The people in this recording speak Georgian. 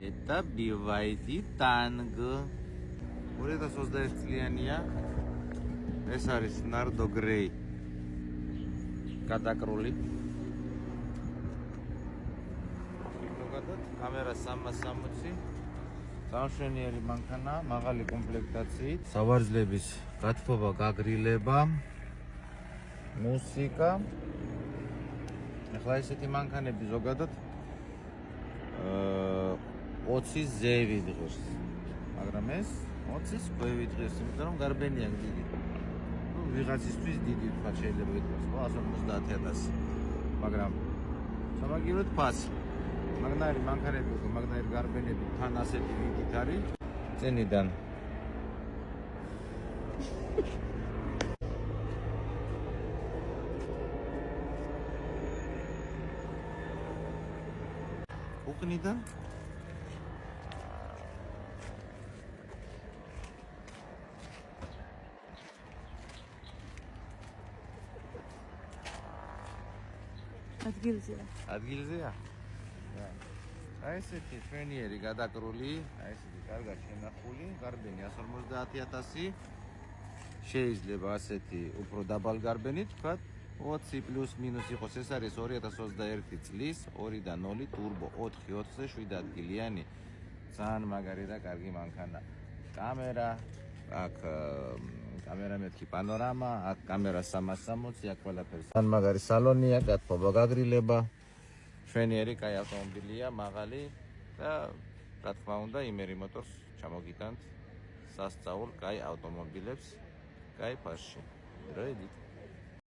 eta BYD Tang 2021 წლიანია ეს არის Nardo Grey გადაკრული ზოგადად კამერა 360 სამშვენიერი მანქანა მაღალი კომპლექტაციით სავარძლების გათბობა გაგრილება მუსიკა ახლა ესეთი მანქანები ზოგადად 20 ზევი დღეს მაგრამ ეს 20 ქვევი დღეს იმიტომ რომ გარბენი აქვს დიდი ნუ ვიღაცისთვის დიდი თქვა შეიძლება ითქვას ხო 150,000 მაგრამ სამაგიეროდ ფასი მაგნაირი მანქანები უკვე მაგნაირი გარბენები თან ასეთი ვიდით არის წინიდან უკნიდან ადგილზეა აი ესეთი შვენიერი გადაკრული აი ესეთი კარგად შენახული გარბენი 150,000 შეიძლება ასეთი უფრო დაბალ გარბენი თქვა 20 პლუს მინუს იყოს ეს არის 2021 წლის 2-დან 0 turbo 4-4-ზე 7 ადგილიანი ძალიან მაგარი და კარგი მანქანა კამერა აქ კამერა მეთქი პანორამა აქ კამერა 360 აქ ყველაფერი ძალიან მაგარი სალონია გათბობა გაგრილება შვენიერი კაი ავტომობილია მაღალი და რა თქმა უნდა იმერი მოტორს ჩამოგიტანთ სასწაულ კაი ავტომობილებს კაი ფასში დროებით